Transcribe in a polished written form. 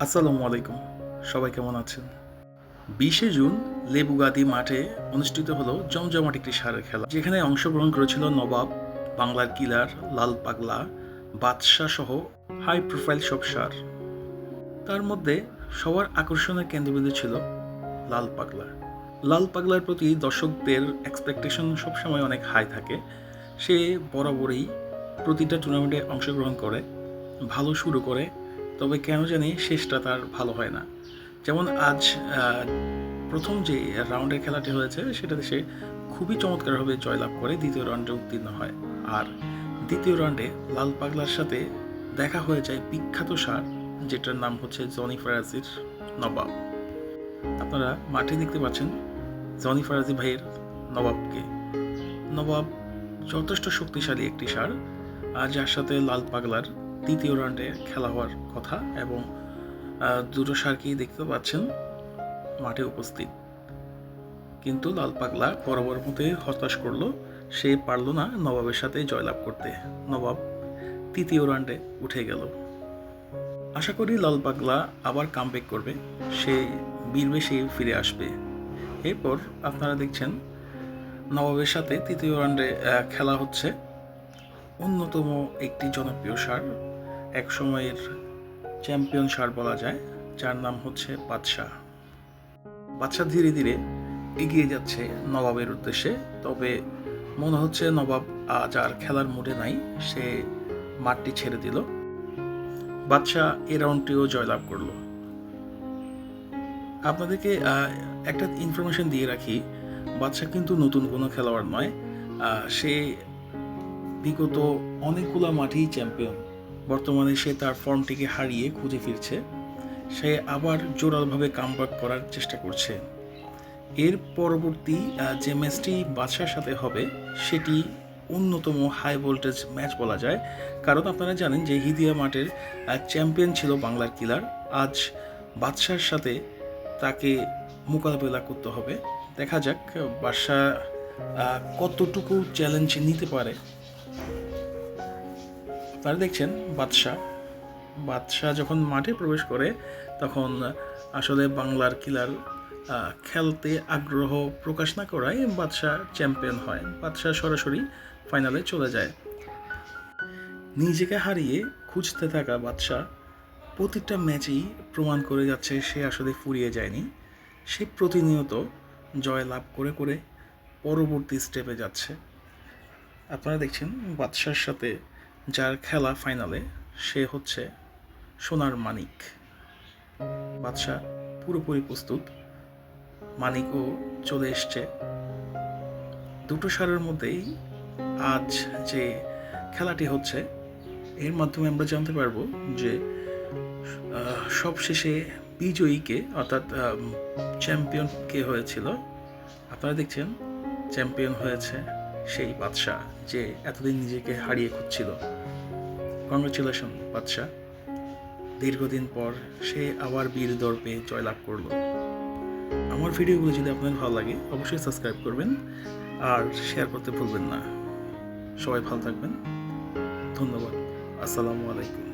আসসালামু আলাইকুম। সবাই কেমন আছেন? ২০শে জুন লেবুগাদি মাঠে অনুষ্ঠিত হলো জমজমাট একটি ষাঁড়ের খেলা, যেখানে অংশগ্রহণ করেছিল নবাব, বাংলার কিলার, লাল পাগলা, বাদশাহ সহ হাই প্রোফাইল সব ষাঁড়। তার মধ্যে সবার আকর্ষণের কেন্দ্রবিন্দু ছিল লাল পাগলা। লাল পাগলার প্রতি দর্শকদের এক্সপেকটেশন সবসময় অনেক হাই থাকে। সে বরাবরই প্রতিটা টুর্নামেন্টে অংশগ্রহণ করে, ভালো শুরু করে, তবে কেন জানি শেষটা তার ভালো হয় না। যেমন আজ প্রথম যে রাউন্ডের খেলাটি হয়েছে সেটাতে সে খুবই চমৎকারভাবে জয়লাভ করে দ্বিতীয় রাউন্ডে উত্তীর্ণ হয়। আর দ্বিতীয় রাউন্ডে লাল পাগলার সাথে দেখা হয়ে যায় বিখ্যাত ষাঁড়, যেটার নাম হচ্ছে জনি ফরাজির নবাব। আপনারা মাঠে দেখতে পাচ্ছেন জনি ফরাজি ভাইয়ের নবাবকে। নবাব যথেষ্ট শক্তিশালী একটি ষাঁড়, যার সাথে লাল পাগলার দ্বিতীয় রাউন্ডে খেলা হওয়ার কথা, এবং দুটো ষাঁড়কেই দেখতে পাচ্ছেন মাঠে উপস্থিত। কিন্তু লাল পাগলা বরাবর মতে হতাশ করলো, সে পারল না নবাবের সাথে জয়লাভ করতে। নবাব তৃতীয় রাউন্ডে উঠে গেল। আশা করি লাল পাগলা আবার কামব্যাক করবে, সে বীর বেশে ফিরে আসবে। এরপর আপনারা দেখছেন নবাবের সাথে তৃতীয় রাউন্ডে খেলা হচ্ছে অন্যতম একটি জনপ্রিয় ষাঁড়, এক সময়ের চ্যাম্পিয়ন ষাঁড় বলা যায়, যার নাম হচ্ছে বাদশাহ। বাদশাহ ধীরে ধীরে এগিয়ে যাচ্ছে নবাবের উদ্দেশ্যে, তবে মনে হচ্ছে নবাব আজ আর খেলার মুডে নাই, সে মাঠটি ছেড়ে দিল। বাদশাহ এ রাউন্ডটিও জয়লাভ করলো। আপনাদেরকে একটা ইনফরমেশন দিয়ে রাখি, বাদশাহ কিন্তু নতুন কোনো খেলোয়াড় নয়, সে বিগত অনেকগুলো মাঠেই চ্যাম্পিয়ন। বর্তমানে সে তার ফর্মটিকে হারিয়ে খুঁজে ফিরছে, সে আবার জোরালভাবে কামব্যাক করার চেষ্টা করছে। এর পরবর্তী যে ম্যাচটি বাদশার সাথে হবে সেটি অন্যতম হাই ভোল্টেজ ম্যাচ বলা যায়, কারণ আপনারা জানেন যে হিদিয়া মাঠের চ্যাম্পিয়ন ছিল বাংলার কিলার। আজ বাদশার সাথে তাকে মোকাবেলা করতে হবে। দেখা যাক বাদশা কতটুকু চ্যালেঞ্জ নিতে পারে। আপনারা দেখছেন বাদশা যখন মাঠে প্রবেশ করে তখন আসলে বাংলার কিলার খেলতে আগ্রহ প্রকাশ না করায় বাদশা চ্যাম্পিয়ন হয়। বাদশা সরাসরি ফাইনালে চলে যায়। নিজেকে হারিয়ে খুঁজতে থাকা বাদশা প্রতিটা ম্যাচেই প্রমাণ করে যাচ্ছে সে আসলে ফুরিয়ে যায়নি। সে প্রতিনিয়ত জয় লাভ করে করে পরবর্তী স্টেপে যাচ্ছে। আপনারা দেখছেন বাদশার সাথে যার খেলা ফাইনালে, সে হচ্ছে সোনার মানিক। বাদশা পুরোপুরি প্রস্তুত, মানিকও চলে এসছে। দুটো ষাঁড়ের মধ্যেই আজ যে খেলাটি হচ্ছে, এর মাধ্যমে আমরা জানতে পারবো যে সবশেষে বিজয়ীকে, অর্থাৎ চ্যাম্পিয়ন কে হয়েছিল। আপনারা দেখছেন চ্যাম্পিয়ন হয়েছে সেই বাদশাহ, যে এতদিন নিজেকে হারিয়ে খুঁজছিল। কংগ্রেচুলেশন বাদশাহ, দীর্ঘদিন পর সে আবার বীর দর্পে জয়লাভ করলো। আমার ভিডিওগুলো যদি আপনার ভালো লাগে অবশ্যই সাবস্ক্রাইব করবেন আর শেয়ার করতে ভুলবেন না। সবাই ভালো থাকবেন, ধন্যবাদ, আসসালামু আলাইকুম।